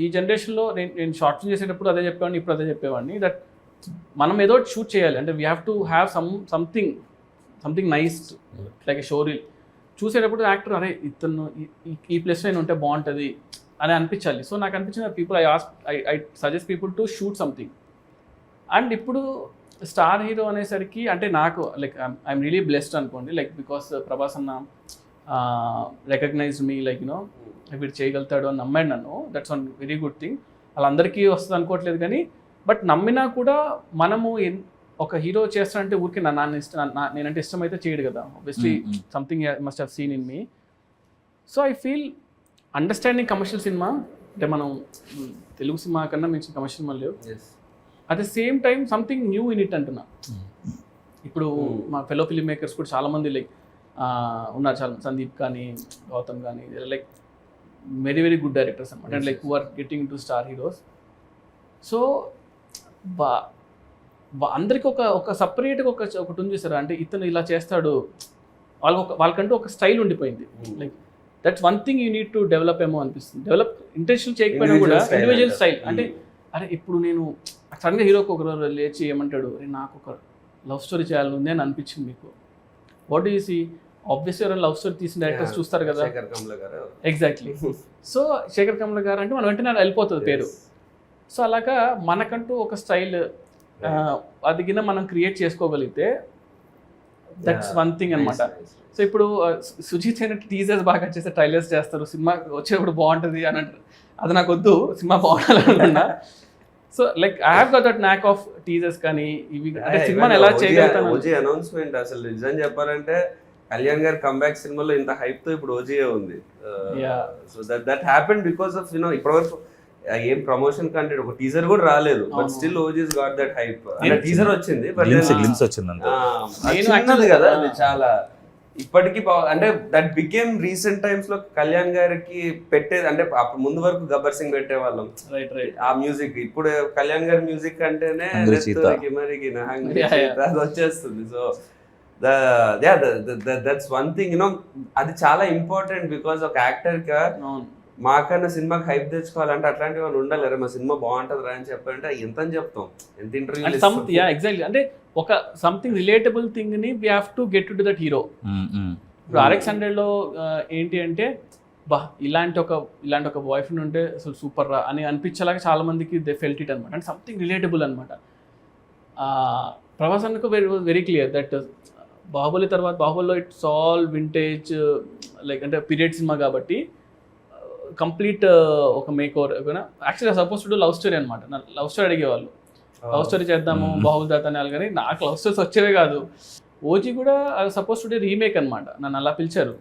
ఈ జనరేషన్లో నేను షార్ట్ ఫిల్మ్ చేసేటప్పుడు అదే చెప్పేవాడిని, ఇప్పుడు అదే చెప్పేవాడిని, దట్ మనం ఏదో షూట్ చేయాలి అంటే we have to have something nice like show reel. చూసేటప్పుడు యాక్టర్ అరే ఇతను ఈ ప్లేస్లో నేను ఉంటే బాగుంటుంది అని అనిపించాలి. సో నాకు అనిపించిన people I suggest people to shoot something. And ఇప్పుడు స్టార్ హీరో అనేసరికి అంటే నాకు లైక్ ఐఎమ్ రియలీ బ్లెస్డ్ అనుకోండి, లైక్ బికాస్ ప్రభాస్ అన్న రికగ్నైజ్ మీ లైక్ యూనో వీడు చేయగలుగుతాడు అని నమ్మాడు నన్ను. That's one very good thing. వాళ్ళందరికీ వస్తుంది అనుకోవట్లేదు కానీ, బట్ నమ్మినా కూడా మనము ఒక హీరో చేస్తానంటే ఊరికి నేనంటే ఇష్టం అయితే చేయడు కదా. Obviously something must have seen in me. So I feel understanding commercial cinema అంటే మనం తెలుగు సినిమా కన్నా మించిన కమర్షియల్ సినిమా లేవు. At the same time something new in it అంటున్నా. ఇప్పుడు మా ఫెలో ఫిల్మ్ మేకర్స్ కూడా చాలామంది లైక్ ఉన్నారు, చాలా సందీప్ కానీ గౌతమ్ కానీ like very very good directors అనమాట, and like who are getting to star heroes. So అందరికీ ఒక సపరేట్గా ఒకటి ఉంది చూసారా, అంటే ఇతను ఇలా చేస్తాడు, వాళ్ళకంటూ ఒక స్టైల్ ఉండిపోయింది. Like that's one thing you need to develop ఏమో అనిపిస్తుంది. డెవలప్ ఇంటెన్షన్ చేయకపోయినా కూడా ఇండివిజువల్ స్టైల్. అంటే అరే ఇప్పుడు నేను సడన్గా హీరోకి ఒకరు లేచి ఏమంటాడు, నాకు ఒక లవ్ స్టోరీ చేయాలని ఉంది అని అనిపించింది మీకు. What do you see? Obviously ఎవరైనా లవ్ స్టోరీ తీసిన డైరెక్టర్స్ చూస్తారు కదా. ఎగ్జాక్ట్లీ. సో శేఖర్ కమల గారు అంటే మనం వెంటనే వెళ్ళిపోతుంది పేరు. సో అలాగా మనకంటూ ఒక స్టైల్ అది కింద మనం క్రియేట్ చేసుకోగలిగితే దట్స్ వన్ థింగ్ అనమాట. సో ఇప్పుడు సుజీత్ అయిన టీజర్స్ బాగా చేస్తే ట్రైలర్స్ చేస్తారు, సినిమా వచ్చేప్పుడు బాగుంటుంది అని అంటారు. అది నాకు వద్దు, సినిమా బాగుండాలనుకున్నా. So like I have got that knack of teasers కానీ ఇవి అంటే సినిమాని ఎలా చేయగలుగుతాను. ఓజీ అనౌన్స్మెంట్ అసలు నిజం చెప్పాలంటే కళ్యాణ్ గారి కంబ్యాక్ సినిమాలో ఇంత హైప్ తో ఇప్పుడు ఓజీ ఉంది. So that happened because of you know ఇప్పటివరకు ఏం ప్రమోషన్ కంటెంట్ ఒక టీజర్ కూడా రాలేదు, but still OGs got that hype. అంటే టీజర్ వచ్చింది, బట్ గ్లిమ్స్ వచ్చింది అంతే కదా. అది చాలా ఇప్పటికీ అంటే దట్ బికేమ్ రీసెంట్ టైమ్స్ లో కళ్యాణ్ గారికి పెట్టేది. అంటే అప్పుడు ముందు వరకు గబ్బర్ సింగ్ పెట్టేవాళ్ళం ఆ మ్యూజిక్. ఇప్పుడు కళ్యాణ్ గారి మ్యూజిక్ అంటేనే అది వచ్చేస్తుంది. So that's one thing you know, అది చాలా ఇంపార్టెంట్. బికాస్ ఒక యాక్టర్ గా మాకన్నా సినిమాకి హైప్ తెచ్చుకోవాలంటే అట్లాంటి వాళ్ళు ఉండాలి. మా సినిమా బాగుంటుంది రా అని చెప్పాలంటే ఎంత అని చెప్తాం, ఎంత ఇంటర్వ్యూ. ఎగ్జాక్ట్లీ. అంటే ఒక సంథింగ్ రిలేటబుల్ థింగ్ ని we have to get to that hero. ఇప్పుడు RX100లో ఏంటి అంటే ఇలాంటి ఒక బాయ్ ఫ్రెండ్ ఉంటే అసలు సూపర్ రా అని అనిపించేలాగా చాలా మందికి దే ఫెల్ట్ ఇట్ అనమాట. అంటే సంథింగ్ రిలేటబుల్ అనమాట. ప్రభాస్ అన్నకు వెరీ క్లియర్ దట్ బాహుబలి తర్వాత బాహుబలిలో ఇట్స్ ఆల్ వింటేజ్ లైక్ అంటే పీరియడ్ సినిమా కాబట్టి కంప్లీట్ ఒక మేక్ ఓవర్. యాక్చువల్గా సపోజ్ టు లవ్ స్టోరీ అనమాట. నా లవ్ స్టోరీ అడిగేవాళ్ళు, లవ్ స్టోరీ చేద్దాము బాహుబలి దాత అని. కానీ నాకు లవ్ స్టోరీస్ వచ్చేవే కాదు. ఓజీ కూడా సపోజ్ టు రీమేక్ అనమాట, నన్ను అలా పిలిచారు.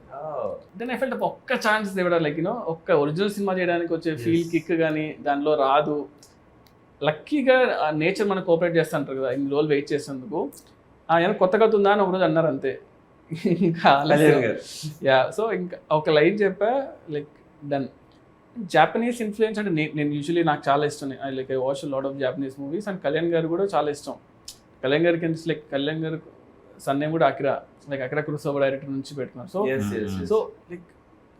దెన్ ఐ ఫెల్ట్ ఒక్క ఛాన్స్ ఇవ్వడం లైక్ యూనో ఒక్క ఒరిజినల్ సినిమా చేయడానికి వచ్చే ఫీల్ కిక్ కానీ దానిలో రాదు. లక్కీగా నేచర్ మనకు కోఆపరేట్ చేస్తూ ఉంటారు కదా, ఇన్ని రోజులు వెయిట్ చేసేందుకు. ఏమైనా కొత్త కథ ఉందా అని ఒకరోజు అన్నారు అంతే. ఇంకా సో ఇంకా ఒక లైన్ చెప్పా లైక్ డన్. జాపనీస్ ఇన్ఫ్లుయెన్స్ అంటే నేను యూజువలీ నాకు చాలా ఇష్టం. I watch lot of Japanese movies. And Kalyan గారు కూడా చాలా ఇష్టం. కళ్యాణ్ గారికి లైక్ కళ్యాణ్ గారు సన్ నేమ్ కూడా అకిరా కురోసావా డైరెక్టర్ నుంచి పెట్టుకున్నారు. సో లైక్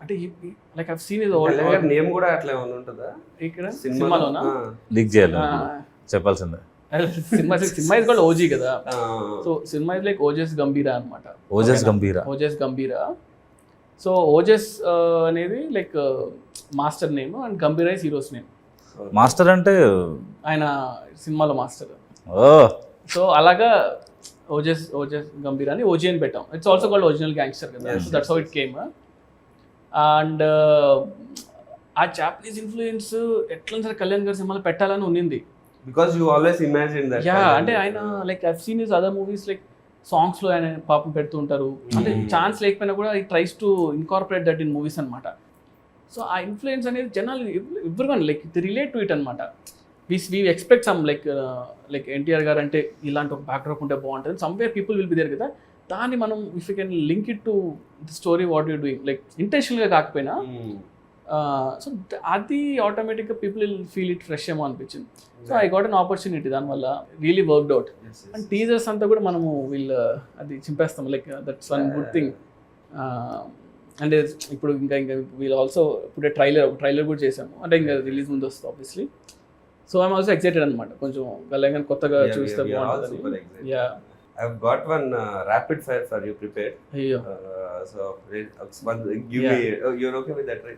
అంటే like I scene is all name కూడా అట్లా ఉంటుందా ఇక్కడ సినిమాలోనా లీక్ చేయాలి చెప్పాల్సిందే. సినిమా ఇస్ కాల్డ్ ఓజీ కదా. So cinema is like Ojas గంభీరా అనమాట. ఓజస్ గంభీరా. సో ఓజస్ అనేది like master name and గంభీరా is heroes name. Master అంటే ఆయన సినిమాలో మాస్టర్. సో అలాగా ఓజస్ గంభీరా అని ఓజీ అని పెట్టాం. It's also called original gangster కదా. So that's how it came. And ఆ జాపనీస్ ఇన్ఫ్లుయెన్స్ ఎట్లా సరే కళ్యాణ్ గారి సినిమాలో పెట్టాలని ఉన్నింది. Because you always imagine that. అంటే ఆయన like I seen his other movies like సాంగ్స్లో ఆయన పాపం పెడుతూ ఉంటారు. అంటే ఛాన్స్ లేకపోయినా కూడా ఈ tries to incorporate that in movies అనమాట. సో ఆ ఇన్ఫ్లుయెన్స్ అనేది జనాలు everyone like relate to it అనమాట. We expect some like NTR గారు అంటే ఇలాంటి ఒక బ్యాక్డ్రాప్ ఉంటే బాగుంటుంది. Somewhere people will be there కదా. దాన్ని మనం if you can link it to the story what you doing like ఇంటెన్షనల్గా కాకపోయినా సో అది ఆటోమేటిక్గా people will feel it fresh ఏమో అనిపించింది. So I got an opportunity దానివల్ల really worked out. And teasers అంతా కూడా మనము అది చింపేస్తాం like that's one good thing. అంటే ఇప్పుడు ఇంకా వీళ్ళు ఆల్సో ఇప్పుడే ట్రైలర్ కూడా చేసాము, అంటే ఇంకా రిలీజ్ ముందు వస్తుంది obviously. So I'm also excited అనమాట, కొంచెం కళ్యాణ్ కొత్తగా చూస్తే బాగుంటుంది. Yeah, I've got one rapid fire for you prepared. అయ్యో So, give me. You're okay with that, right?